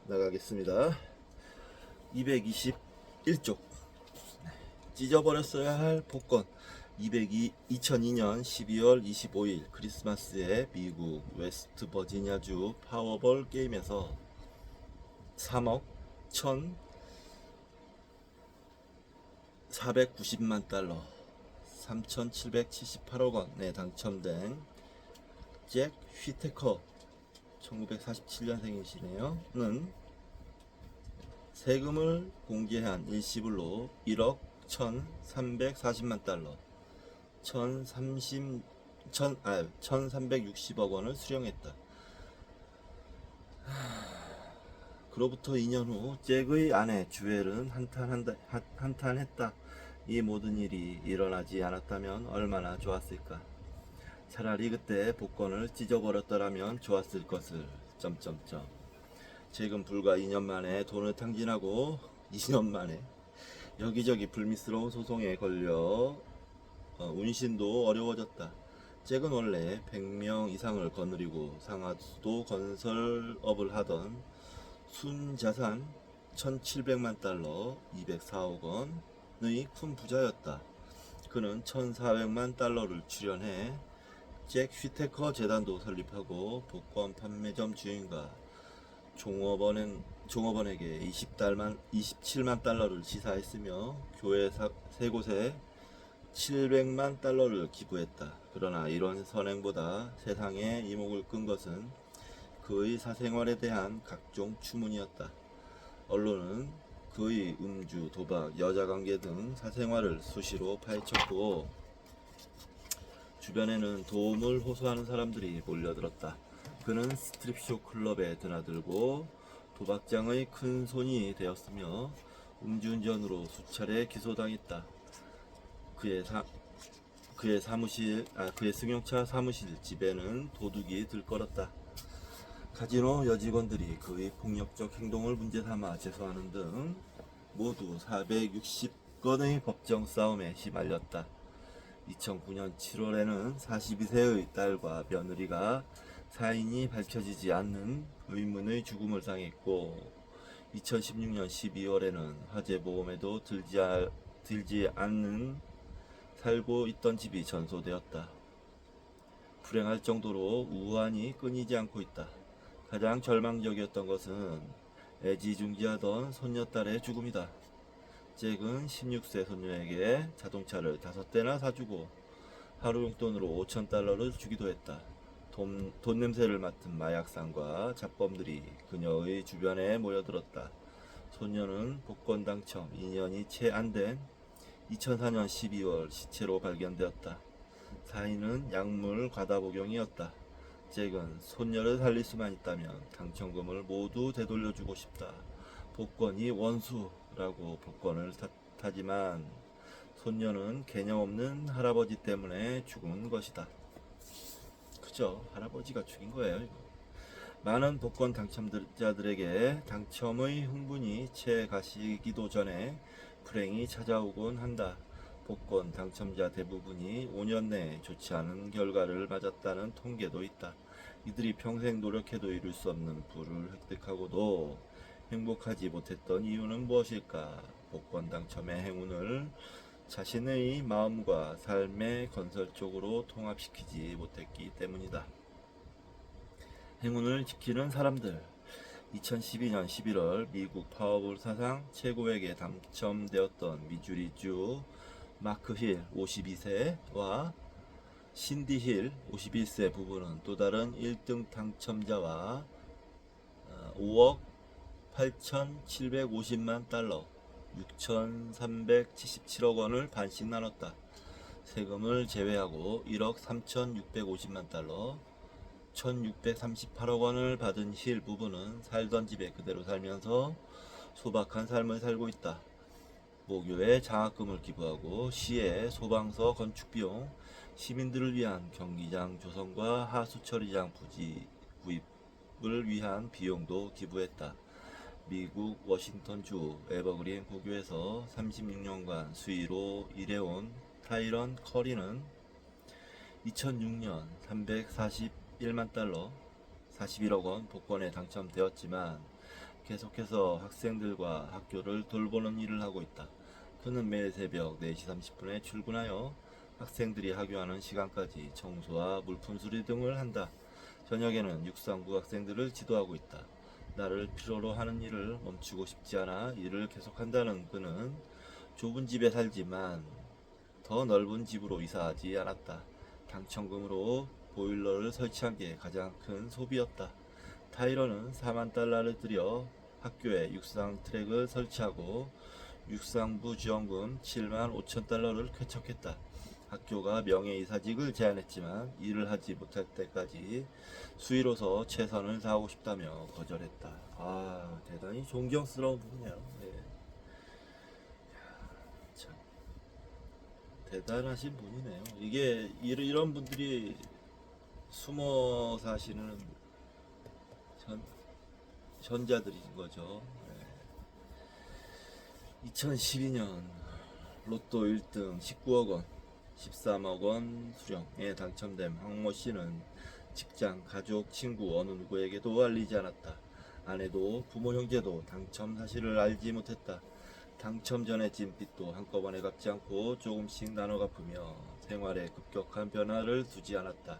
S1: 나가겠습니다. 221쪽 찢어버렸어야 할 복권. 2002년 12월 25일 크리스마스에 미국 웨스트버지니아주 파워볼 게임에서 3억 1,490만 달러 3,778억 원에 당첨된 잭 휘테커 1947년생이시네요. 는 세금을 공제한 일시불로 1억 1,340만 달러 1,360억 원을 수령했다. 그로부터 2년 후 잭의 아내 주엘은 한탄했다. 이 모든 일이 일어나지 않았다면 얼마나 좋았을까. 차라리 그때 복권을 찢어버렸더라면 좋았을 것을. 잭은 불과 2년 만에 돈을 탕진하고 2년 만에 여기저기 불미스러운 소송에 걸려 운신도 어려워졌다. 잭은 원래 100명 이상을 거느리고 상하수도 건설업을 하던 순자산 1700만 달러 204억 원의 큰 부자였다. 그는 1400만 달러를 출연해 잭 휘테커 재단도 설립하고 복권 판매점 주인과 종업원에게 27만 달러를 시사했으며 교회 세 곳에 700만 달러를 기부했다. 그러나 이런 선행보다 세상에 이목을 끈 것은 그의 사생활에 대한 각종 추문이었다. 언론은 그의 음주, 도박, 여자관계 등 사생활을 수시로 파헤쳤고 주변에는 도움을 호소하는 사람들이 몰려들었다. 그는 스트립쇼 클럽에 드나들고 도박장의 큰 손이 되었으며 음주운전으로 수차례 기소당했다. 그의 승용차 사무실 집에는 도둑이 들끓었다. 카지노 여직원들이 그의 폭력적 행동을 문제삼아 제소하는 등 모두 460건의 법정 싸움에 휘말렸다. 2009년 7월에는 42세의 딸과 며느리가 사인이 밝혀지지 않는 의문의 죽음을 당했고 2016년 12월에는 화재보험에도 들지 않는 살고 있던 집이 전소되었다. 불행할 정도로 우환이 끊이지 않고 있다. 가장 절망적이었던 것은 애지중지하던 손녀딸의 죽음이다. 잭은 16세 손녀에게 자동차를 5대나 사주고 하루 용돈으로 5,000달러를 주기도 했다. 돈 냄새를 맡은 마약상과 잡범들이 그녀의 주변에 모여들었다. 손녀는 복권 당첨 2년이 채 안 된 2004년 12월 시체로 발견되었다. 사인은 약물 과다 복용이었다. 잭은 손녀를 살릴 수만 있다면 당첨금을 모두 되돌려주고 싶다. 복권이 원수라고 복권을 탓하지만 손녀는 개념 없는 할아버지 때문에 죽은 것이다. 그죠? 할아버지가 죽인 거예요. 이거. 많은 복권 당첨자들에게 당첨의 흥분이 채 가시기도 전에 불행이 찾아오곤 한다. 복권 당첨자 대부분이 5년 내에 좋지 않은 결과를 맞았다는 통계도 있다. 이들이 평생 노력해도 이룰 수 없는 부를 획득하고도 행복하지 못했던 이유는 무엇일까? 복권 당첨의 행운을 자신의 마음과 삶의 건설적으로 통합시키지 못했기 때문이다. 행운을 지키는 사람들. 2012년 11월 미국 파워볼 사상 최고액에 당첨되었던 미주리주 마크 힐 52세와 신디 힐 51세 부부는 또 다른 1등 당첨자와 5억 8,750만 달러 6,377억 원을 반씩 나눴다. 세금을 제외하고 1억 3,650만 달러 1,638억 원을 받은 힐 부부는 살던 집에 그대로 살면서 소박한 삶을 살고 있다. 모교에 장학금을 기부하고 시에 소방서 건축 비용, 시민들을 위한 경기장 조성과 하수처리장 부지 구입을 위한 비용도 기부했다. 미국 워싱턴주 에버그린 고교에서 36년간 수의로 일해온 타이런 커리는 2006년 341만 달러 41억 원 복권에 당첨되었지만 계속해서 학생들과 학교를 돌보는 일을 하고 있다. 그는 매일 새벽 4시 30분에 출근하여 학생들이 하교하는 시간까지 청소와 물품 수리 등을 한다. 저녁에는 육상부 학생들을 지도하고 있다. 나를 필요로 하는 일을 멈추고 싶지 않아 일을 계속한다는 그는 좁은 집에 살지만 더 넓은 집으로 이사하지 않았다. 당첨금으로 보일러를 설치한 게 가장 큰 소비였다. 타이러는 4만 달러를 들여 학교에 육상 트랙을 설치하고 육상부 지원금 7만 5천 달러를 쾌척했다. 학교가 명예이사직을 제안했지만 일을 하지 못할 때까지 수의로서 최선을 다하고 싶다며 거절했다. 아, 대단히 존경스러운 분이네요. 네. 참 대단하신 분이네요. 이게 이런 분들이 숨어 사시는 현자들인 거죠. 2012년 로또 1등 19억 원, 13억 원 수령에 당첨된 황모 씨는 직장, 가족, 친구 어느 누구에게도 알리지 않았다. 아내도 부모 형제도 당첨 사실을 알지 못했다. 당첨 전의 찐빚도 한꺼번에 갚지 않고 조금씩 나눠 갚으며 생활에 급격한 변화를 두지 않았다.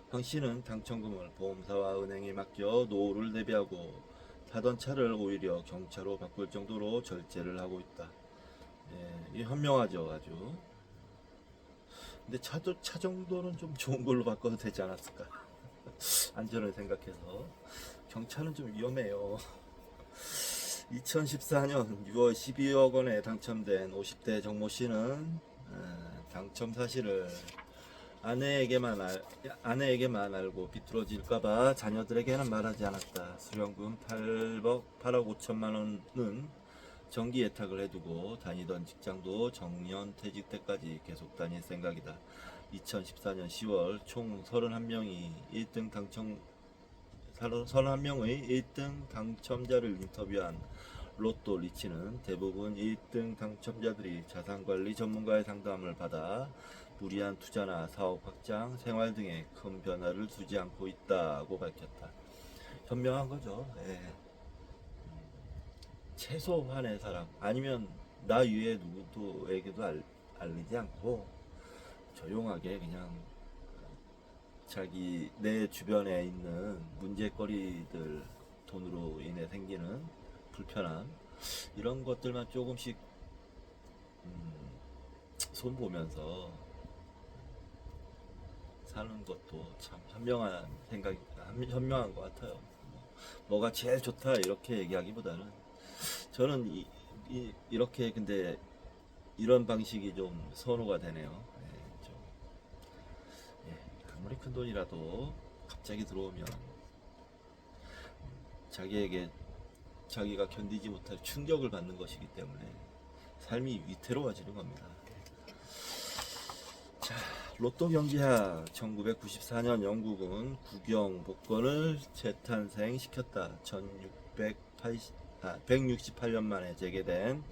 S1: 황 씨는 당첨금을 보험사와 은행에 맡겨 노후를 대비하고 타던 차를 오히려 경차로 바꿀 정도로 절제를 하고 있다. 예, 이 현명하죠, 아주. 근데 차 정도는 좀 좋은 걸로 바꿔도 되지 않았을까? 안전을 생각해서. 경차는 좀 위험해요. 2014년 6월 12억 원에 당첨된 50대 정모 씨는 당첨 사실을 아내에게만 알고 비뚤어질까봐 자녀들에게는 말하지 않았다. 수령금 8억 5천만 원은 정기 예탁을 해두고 다니던 직장도 정년 퇴직 때까지 계속 다닐 생각이다. 2014년 10월 총 31명의 1등 당첨자를 인터뷰한 로또 리치는 대부분 1등 당첨자들이 자산관리 전문가의 상담을 받아 무리한 투자나 사업 확장, 생활 등에 큰 변화를 두지 않고 있다고 밝혔다. 현명한 거죠. 예. 최소한의 사람 아니면 나 위에 누구도에게도 알리지 않고 조용하게 그냥 자기 내 주변에 있는 문제거리들, 돈으로 인해 생기는 불편함, 이런 것들만 조금씩 손보면서 사는 것도 참 현명한 것 같아요. 뭐가 제일 좋다 이렇게 얘기하기보다는 저는 이렇게 근데 이런 방식이 좀 선호가 되네요. 예, 아무리 큰 돈이라도 갑자기 들어오면 자기가 견디지 못할 충격을 받는 것이기 때문에 삶이 위태로워지는 겁니다. 자, 로또 경기하 1994년 영국은 국영 복권을 재탄생시켰다. 168년 만에 재개된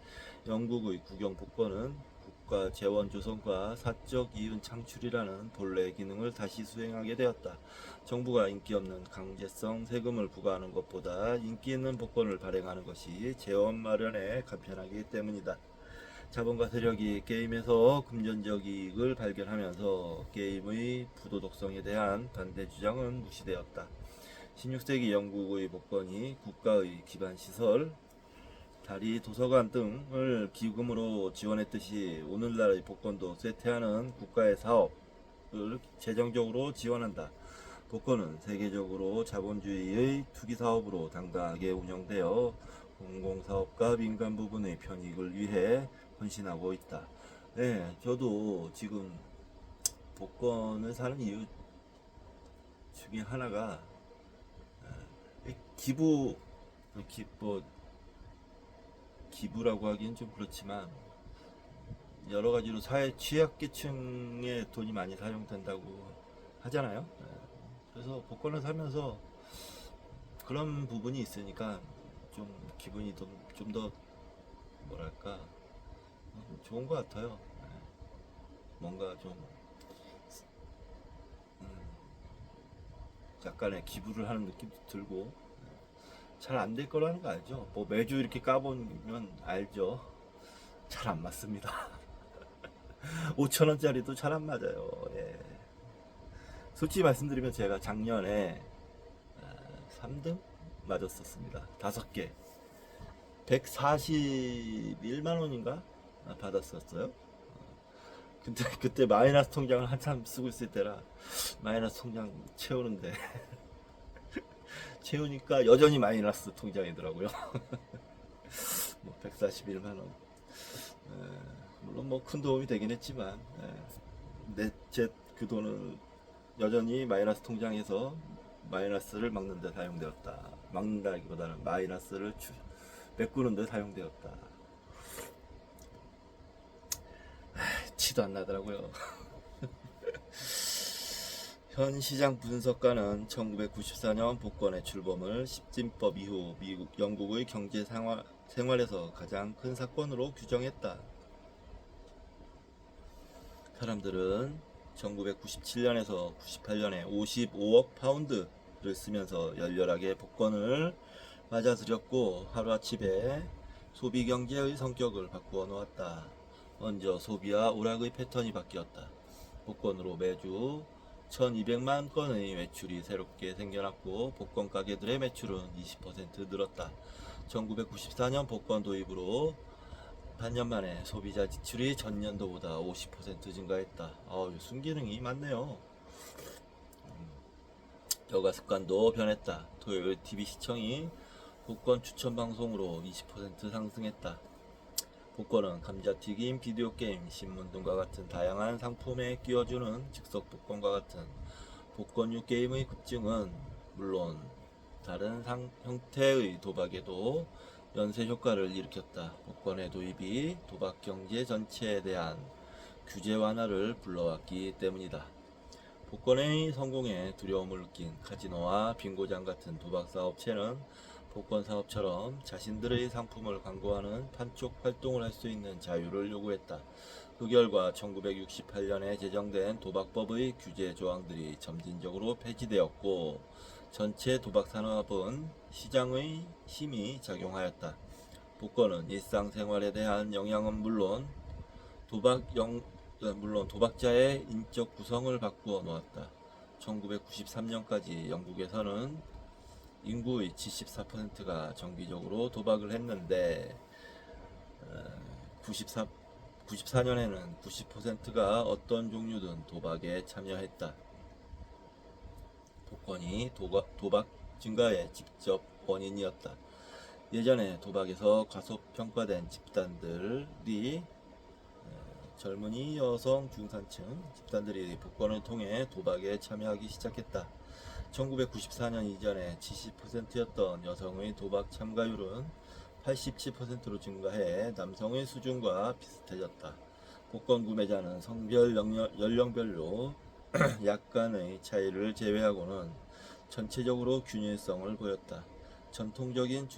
S1: 영국의 국영 복권은 국가 재원 조성과 사적 이윤 창출이라는 본래의 기능을 다시 수행하게 되었다. 정부가 인기 없는 강제성 세금을 부과하는 것보다 인기 있는 복권을 발행하는 것이 재원 마련에 간편하기 때문이다. 자본과 세력이 게임에서 금전적 이익을 발견하면서 게임의 부도덕성에 대한 반대 주장은 무시되었다. 16세기 영국의 복권이 국가의 기반시설, 다리, 도서관 등을 기금으로 지원했듯이 오늘날의 복권도 쇠퇴하는 국가의 사업을 재정적으로 지원한다. 복권은 세계적으로 자본주의의 투기사업으로 당당하게 운영되어 공공사업과 민간 부분의 편익을 위해 헌신하고 있다. 네, 저도 지금 복권을 사는 이유 중에 하나가 기부라고 하기엔 좀 그렇지만 여러 가지로 사회 취약계층의 돈이 많이 사용된다고 하잖아요. 그래서 복권을 사면서 그런 부분이 있으니까 좀 기분이 좀 더 뭐랄까 좋은 것 같아요. 뭔가 좀 약간의 기부를 하는 느낌도 들고 잘 안 될 거라는 거 알죠? 뭐 매주 이렇게 까보면 알죠? 잘 안 맞습니다. 5,000원짜리도 잘 안 맞아요. 예. 솔직히 말씀드리면 제가 작년에 3등 맞았었습니다. 5개 141만 원인가 받았었어요. 근데 그때 마이너스 통장을 한참 쓰고 있을 때라 마이너스 통장 채우는데 채우니까 여전히 마이너스 통장이더라고요. 뭐 141만 원. 물론 뭐 큰 도움이 되긴 했지만 제 그 돈은 여전히 마이너스 통장에서 마이너스를 막는 데 사용되었다. 막는다기보다는 마이너스를 메꾸는 데 사용되었다. 티도 안 나더라고요. 현 시장 분석가는 1994년 복권의 출범을 십진법 이후 영국의 경제 생활에서 가장 큰 사건으로 규정했다. 사람들은 1997년에서 98년에 55억 파운드를 쓰면서 열렬하게 복권을 맞아들였고 하루아침에 소비경제의 성격을 바꾸어 놓았다. 먼저 소비와 오락의 패턴이 바뀌었다. 복권으로 매주 1200만 건의 매출이 새롭게 생겨났고 복권 가게들의 매출은 20% 늘었다. 1994년 복권 도입으로 반년 만에 소비자 지출이 전년도보다 50% 증가했다. 순기능이 많네요. 여가 습관도 변했다. 토요일 TV 시청이 복권 추천 방송으로 20% 상승했다. 복권은 감자튀김, 비디오 게임, 신문 등과 같은 다양한 상품에 끼워주는 즉석 복권과 같은 복권류 게임의 급증은 물론 다른 형태의 도박에도 연쇄 효과를 일으켰다. 복권의 도입이 도박 경제 전체에 대한 규제 완화를 불러왔기 때문이다. 복권의 성공에 두려움을 느낀 카지노와 빙고장 같은 도박 사업체는 복권 사업처럼 자신들의 상품을 광고하는 판촉 활동을 할 수 있는 자유를 요구했다. 그 결과 1968년에 제정된 도박법의 규제 조항들이 점진적으로 폐지되었고 전체 도박 산업은 시장의 힘이 작용하였다. 복권은 일상생활에 대한 영향은 물론 도박자의 인적 구성을 바꾸어 놓았다. 1993년까지 영국에서는 인구의 74%가 정기적으로 도박을 했는데 94년에는 90%가 어떤 종류든 도박에 참여했다. 복권이 도박 증가의 직접 원인이었다. 예전에 도박에서 과소평가된 집단들이 젊은이, 여성, 중산층 집단들이 복권을 통해 도박에 참여하기 시작했다. 1994년 이전에 70%였던 여성의 도박 참가율은 87%로 증가해 남성의 수준과 비슷해졌다. 복권 구매자는 성별, 연령별로 약간의 차이를 제외하고는 전체적으로 균일성을 보였다. 전통적인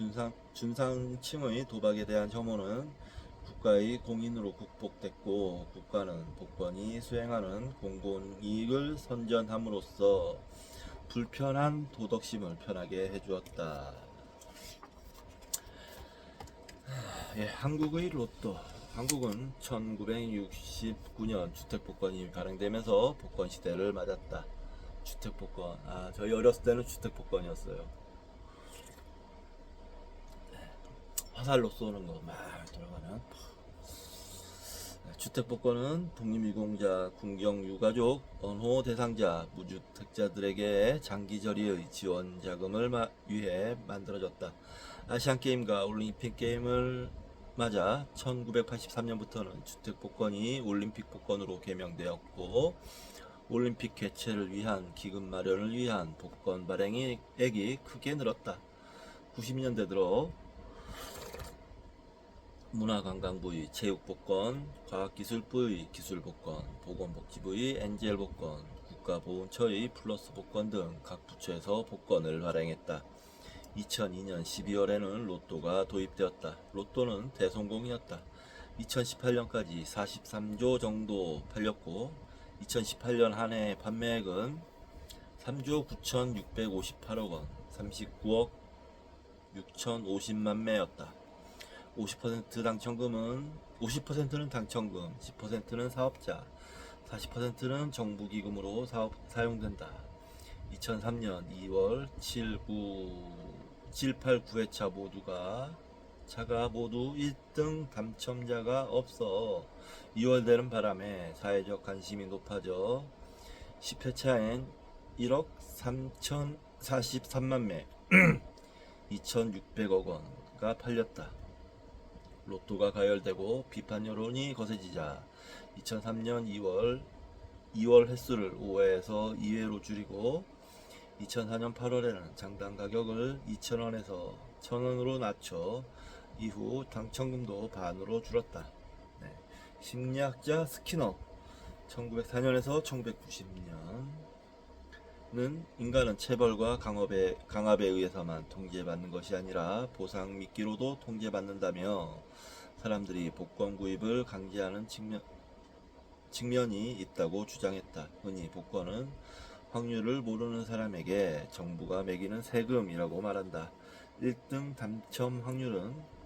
S1: 중상층의 도박에 대한 혐오는 국가의 공인으로 극복됐고 국가는 복권이 수행하는 공공이익을 선전함으로써 불편한 도덕심을 편하게 해주었다. 한국의 로또. 한국은 1969년 주택복권이 발행되면서 복권 시대를 맞았다. 주택복권. 저희 어렸을 때는 주택복권이었어요. 화살로 쏘는 거 막 돌아가는. 주택복권은 독립유공자, 군경 유가족, 언호 대상자, 무주택자들에게 장기저리의 지원 자금을 위해 만들어졌다. 아시안게임과 올림픽 게임을 맞아 1983년부터는 주택복권이 올림픽 복권으로 개명되었고 올림픽 개최를 위한 기금 마련을 위한 복권 발행액이 크게 늘었다. 90년대 들어 문화관광부의 체육복권, 과학기술부의 기술복권, 보건복지부의 엔젤복권, 국가보훈처의 플러스복권 등 각 부처에서 복권을 발행했다. 2002년 12월에는 로또가 도입되었다. 로또는 대성공이었다. 2018년까지 43조 정도 팔렸고 2018년 한 해 판매액은 3조 9,658억 원, 39억 6,050만 매였다. 50% 당첨금은 50%는 당첨금, 10%는 사업자, 40%는 정부기금으로 사용된다. 2003년 2월 7, 8, 9회차 차가 모두 1등 당첨자가 없어 2월 되는 바람에 사회적 관심이 높아져 10회차엔 1억 3,043만 매 2,600억 원가 팔렸다. 로또가 가열되고 비판 여론이 거세지자 2003년 2월 횟수를 5회에서 2회로 줄이고 2004년 8월에는 장당 가격을 2,000원에서 1,000원으로 낮춰 이후 당첨금도 반으로 줄었다. 네. 심리학자 스키너 1904년에서 1990년은 인간은 체벌과 강압에 의해서만 통제받는 것이 아니라 보상 미끼로도 통제받는다며 사람들이 복권 구입을 강제하는 측면이 있다고 주장했다. 흔히 복권은 확률을 모르는 사람에게 정부가 매기는 세금이라고 말한다. 1등 당첨 확률은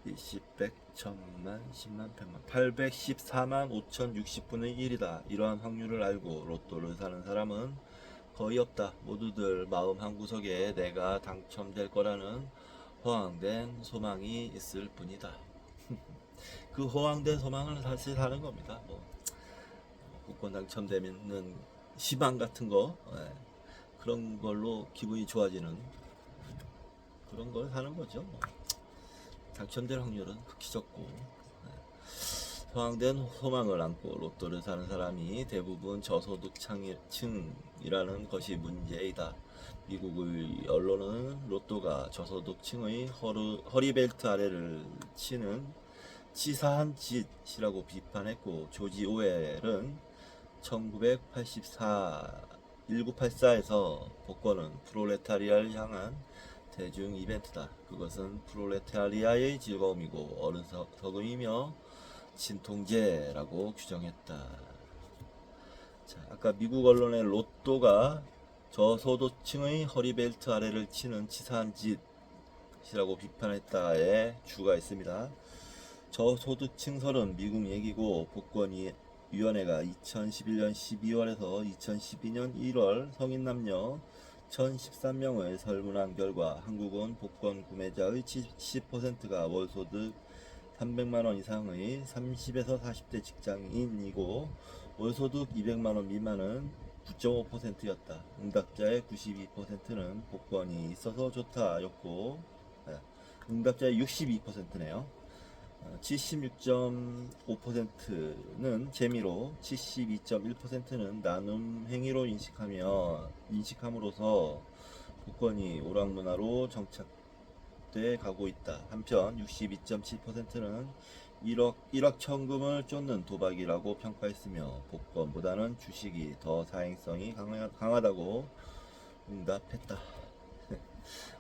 S1: 20, 100, 1000만, 10만, 100만 814만 5,060분의 1이다. 이러한 확률을 알고 로또를 사는 사람은 거의 없다. 모두들 마음 한구석에 내가 당첨될 거라는 허황된 소망이 있을 뿐이다. 그 허황된 소망을 사실 사는 겁니다. 복권 당첨되면은 희망 같은 거, 그런 걸로 기분이 좋아지는 그런 걸 사는 거죠. 당첨될 확률은 극히 적고, 허황된 소망을 안고 로또를 사는 사람이 대부분 저소득층이라는 것이 문제이다. 미국의 언론은 로또가 저소득층의 허리벨트 아래를 치는 치사한 짓이라고 비판했고, 조지 오웰은 1984에서 복권은 프롤레타리아를 향한 대중 이벤트다. 그것은 프롤레타리아의 즐거움이고 어른석음이며 진통제라고 규정했다. 자, 아까 미국 언론의 로또가 저소득층의 허리벨트 아래를 치는 치사한 짓이라고 비판했다에 주가 있습니다. 저소득층설은 미국 얘기고 복권위원회가 2011년 12월에서 2012년 1월 성인 남녀 1,013명을 설문한 결과 한국은 복권 구매자의 70%가 월소득 300만원 이상의 30에서 40대 직장인이고 월소득 200만원 미만은 9.5%였다. 응답자의 92%는 복권이 있어서 좋다 였고, 응답자의 62%네요. 76.5%는 재미로, 72.1%는 나눔 행위로 인식함으로써 복권이 오락문화로 정착돼 가고 있다. 한편 62.7%는 1억 천금을 쫓는 도박이라고 평가했으며 복권보다는 주식이 더 사행성이 강하다고 응답했다.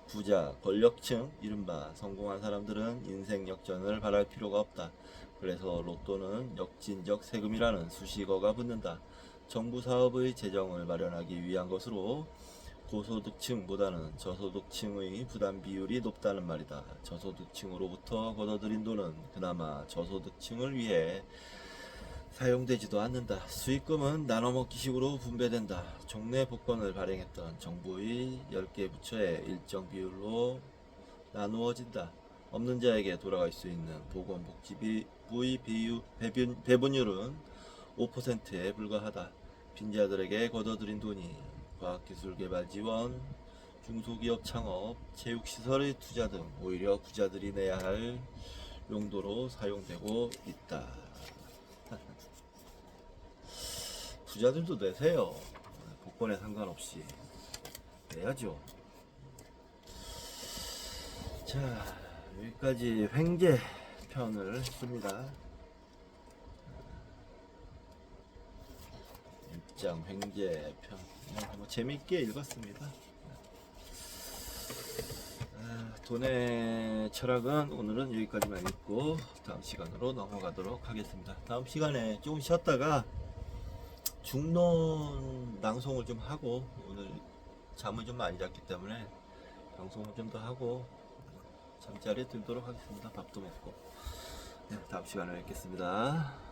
S1: 부자, 권력층, 이른바 성공한 사람들은 인생 역전을 바랄 필요가 없다. 그래서 로또는 역진적 세금이라는 수식어가 붙는다. 정부 사업의 재정을 마련하기 위한 것으로 고소득층보다는 저소득층의 부담 비율이 높다는 말이다. 저소득층으로부터 걷어들인 돈은 그나마 저소득층을 위해 사용되지도 않는다. 수익금은 나눠먹기식으로 분배된다. 종래 복권을 발행했던 정부의 10개 부처에 일정 비율로 나누어진다. 없는 자에게 돌아갈 수 있는 보건복지부의 배분율은 5%에 불과하다. 빈자들에게 걷어들인 돈이 과학기술개발 지원, 중소기업 창업, 체육시설의 투자 등 오히려 부자들이 내야 할 용도로 사용되고 있다. 부자들도 내세요. 복권에 상관없이 내야죠. 자, 여기까지 횡재 편을 했습니다. 입장 횡재 편 재밌게 읽었습니다. 돈의 철학은 오늘은 여기까지만 읽고 다음 시간으로 넘어가도록 하겠습니다. 다음 시간에 조금 쉬었다가 중론 낭송을 좀 하고, 오늘 잠을 좀 많이 잤기 때문에 방송을 좀 더 하고 잠자리에 들도록 하겠습니다. 밥도 먹고. 네, 다음 시간에 뵙겠습니다.